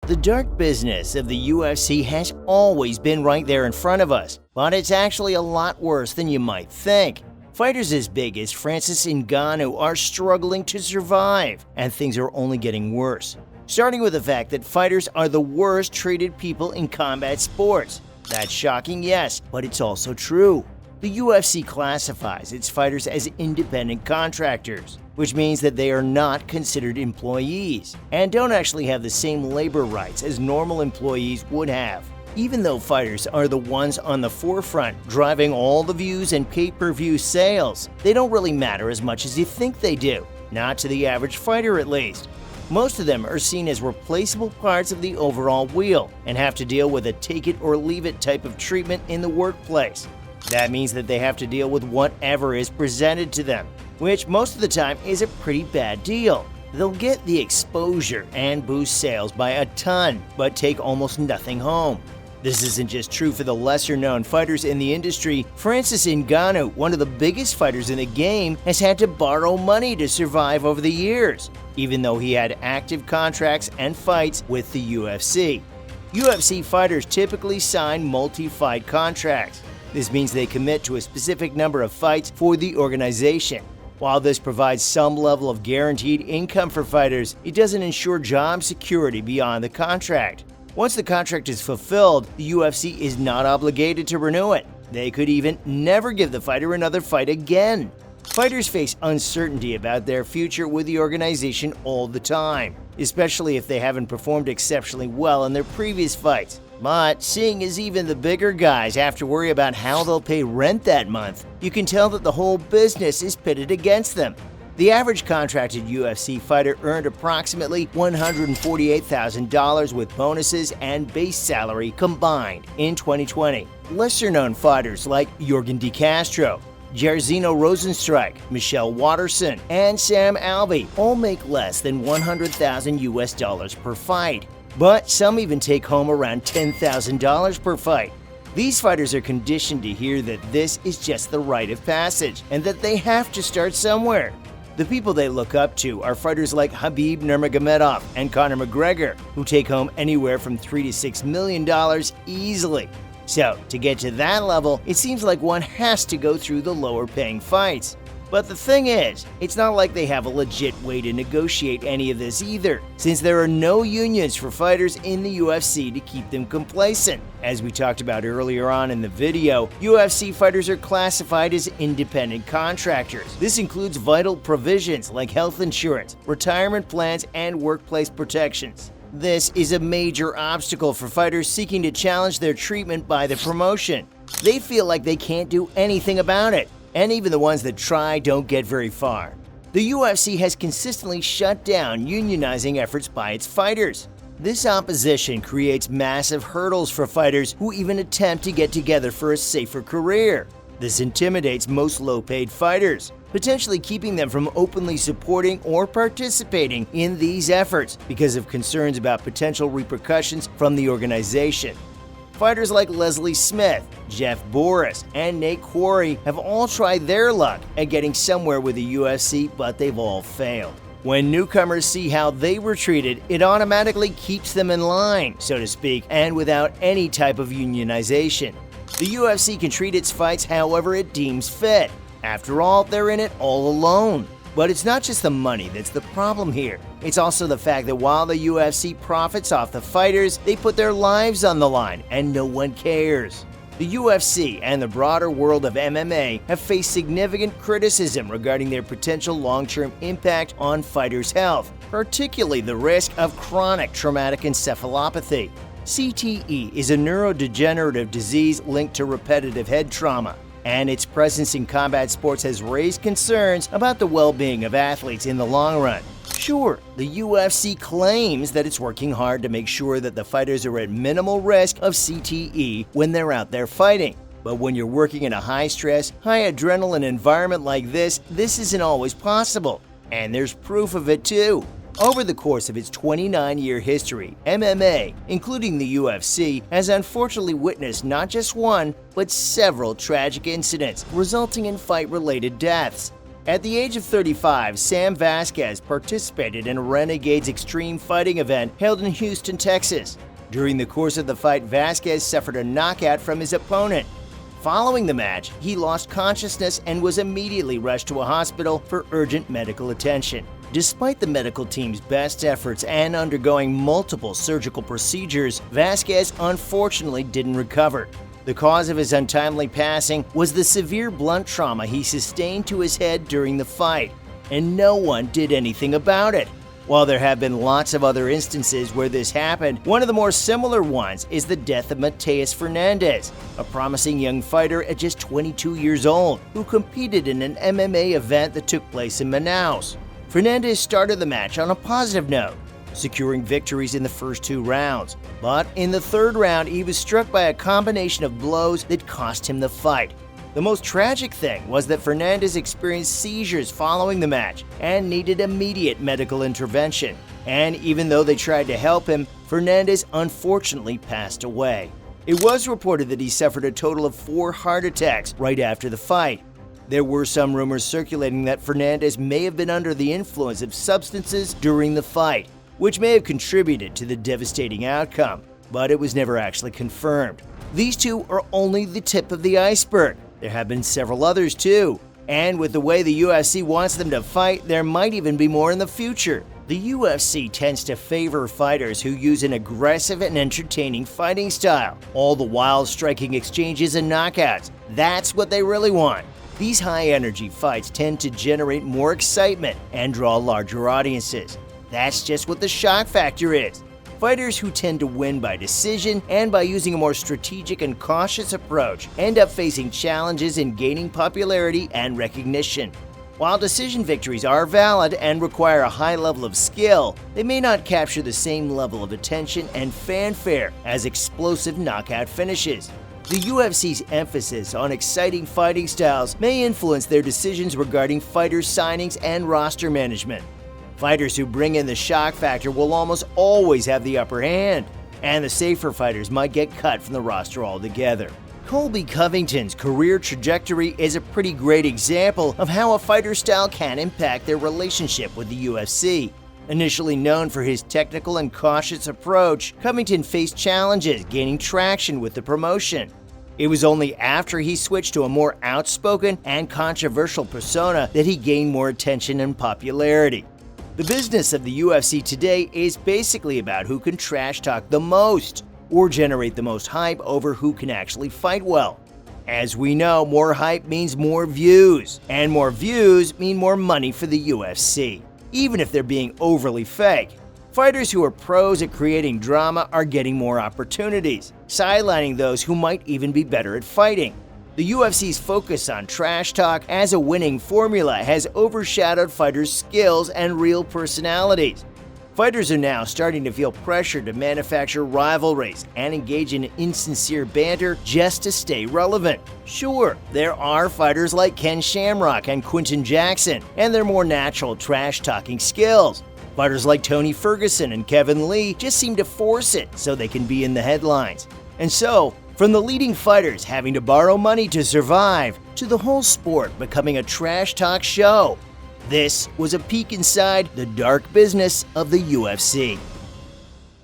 The dark business of the UFC has always been right there in front of us, but it's actually a lot worse than you might think. Fighters as big as Francis Ngannou are struggling to survive, and things are only getting worse. Starting with the fact that fighters are the worst treated people in combat sports. That's shocking, yes, but it's also true. The UFC classifies its fighters as independent contractors, which means that they are not considered employees and don't actually have the same labor rights as normal employees would have. Even though fighters are the ones on the forefront driving all the views and pay-per-view sales, they don't really matter as much as you think they do, not to the average fighter at least. Most of them are seen as replaceable parts of the overall wheel and have to deal with a take-it-or-leave-it type of treatment in the workplace. That means that they have to deal with whatever is presented to them, which most of the time is a pretty bad deal. They'll get the exposure and boost sales by a ton, but take almost nothing home. This isn't just true for the lesser-known fighters in the industry. Francis Ngannou, one of the biggest fighters in the game, has had to borrow money to survive over the years, even though he had active contracts and fights with the UFC. UFC fighters typically sign multi-fight contracts. This means they commit to a specific number of fights for the organization. While this provides some level of guaranteed income for fighters, it doesn't ensure job security beyond the contract. Once the contract is fulfilled, the UFC is not obligated to renew it. They could even never give the fighter another fight again. Fighters face uncertainty about their future with the organization all the time, especially if they haven't performed exceptionally well in their previous fights. But seeing as even the bigger guys have to worry about how they'll pay rent that month, you can tell that the whole business is pitted against them. The average contracted UFC fighter earned approximately $148,000 with bonuses and base salary combined in 2020. Lesser-known fighters like Yorgan De Castro, Jairzinho Rozenstruik, Michelle Waterson, and Sam Alvey all make less than $100,000 per fight. But some even take home around $10,000 per fight. These fighters are conditioned to hear that this is just the rite of passage and that they have to start somewhere. The people they look up to are fighters like Khabib Nurmagomedov and Conor McGregor, who take home anywhere from $3 to $6 million easily. So, to get to that level, it seems like one has to go through the lower-paying fights. But the thing is, it's not like they have a legit way to negotiate any of this either, since there are no unions for fighters in the UFC to keep them complacent. As we talked about earlier on in the video, UFC fighters are classified as independent contractors. This includes vital provisions like health insurance, retirement plans, and workplace protections. This is a major obstacle for fighters seeking to challenge their treatment by the promotion. They feel like they can't do anything about it, and even the ones that try don't get very far. The UFC has consistently shut down unionizing efforts by its fighters. This opposition creates massive hurdles for fighters who even attempt to get together for a safer career. This intimidates most low-paid fighters, potentially keeping them from openly supporting or participating in these efforts because of concerns about potential repercussions from the organization. Fighters like Leslie Smith, Jeff Boris, and Nate Quarry have all tried their luck at getting somewhere with the UFC, but they've all failed. When newcomers see how they were treated, it automatically keeps them in line, so to speak, and without any type of unionization. The UFC can treat its fights however it deems fit. After all, they're in it all alone. But it's not just the money that's the problem here. It's also the fact that while the UFC profits off the fighters, they put their lives on the line, and no one cares. The UFC and the broader world of MMA have faced significant criticism regarding their potential long-term impact on fighters' health, particularly the risk of chronic traumatic encephalopathy. CTE is a neurodegenerative disease linked to repetitive head trauma, and its presence in combat sports has raised concerns about the well-being of athletes in the long run. Sure, the UFC claims that it's working hard to make sure that the fighters are at minimal risk of CTE when they're out there fighting. But when you're working in a high-stress, high-adrenaline environment like this isn't always possible. And there's proof of it too. Over the course of its 29-year history, MMA, including the UFC, has unfortunately witnessed not just one, but several tragic incidents resulting in fight-related deaths. At the age of 35, Sam Vasquez participated in a Renegades Extreme Fighting event held in Houston, Texas. During the course of the fight, Vasquez suffered a knockout from his opponent. Following the match, he lost consciousness and was immediately rushed to a hospital for urgent medical attention. Despite the medical team's best efforts and undergoing multiple surgical procedures, Vasquez unfortunately didn't recover. The cause of his untimely passing was the severe blunt trauma he sustained to his head during the fight, and no one did anything about it. While there have been lots of other instances where this happened, one of the more similar ones is the death of Mateus Fernandez, a promising young fighter at just 22 years old, who competed in an MMA event that took place in Manaus. Fernandez started the match on a positive note, securing victories in the first 2 rounds. But in the 3rd round, he was struck by a combination of blows that cost him the fight. The most tragic thing was that Fernandez experienced seizures following the match and needed immediate medical intervention. And even though they tried to help him, Fernandez unfortunately passed away. It was reported that he suffered a total of 4 heart attacks right after the fight. There were some rumors circulating that Fernandez may have been under the influence of substances during the fight, which may have contributed to the devastating outcome, but it was never actually confirmed. These 2 are only the tip of the iceberg. There have been several others too, and with the way the UFC wants them to fight, there might even be more in the future. The UFC tends to favor fighters who use an aggressive and entertaining fighting style, all the while striking exchanges and knockouts. That's what they really want. These high-energy fights tend to generate more excitement and draw larger audiences. That's just what the shock factor is. Fighters who tend to win by decision and by using a more strategic and cautious approach end up facing challenges in gaining popularity and recognition. While decision victories are valid and require a high level of skill, they may not capture the same level of attention and fanfare as explosive knockout finishes. The UFC's emphasis on exciting fighting styles may influence their decisions regarding fighters' signings and roster management. Fighters who bring in the shock factor will almost always have the upper hand, and the safer fighters might get cut from the roster altogether. Colby Covington's career trajectory is a pretty great example of how a fighter style can impact their relationship with the UFC. Initially known for his technical and cautious approach, Covington faced challenges gaining traction with the promotion. It was only after he switched to a more outspoken and controversial persona that he gained more attention and popularity. The business of the UFC today is basically about who can trash talk the most or generate the most hype over who can actually fight well. As we know, more hype means more views, and more views mean more money for the UFC, even if they're being overly fake. Fighters who are pros at creating drama are getting more opportunities, sidelining those who might even be better at fighting. The UFC's focus on trash talk as a winning formula has overshadowed fighters' skills and real personalities. Fighters are now starting to feel pressure to manufacture rivalries and engage in insincere banter just to stay relevant. Sure, there are fighters like Ken Shamrock and Quinton Jackson, and their more natural trash-talking skills. Fighters like Tony Ferguson and Kevin Lee just seem to force it so they can be in the headlines. And so, from the leading fighters having to borrow money to survive, to the whole sport becoming a trash talk show, this was a peek inside the dark business of the UFC.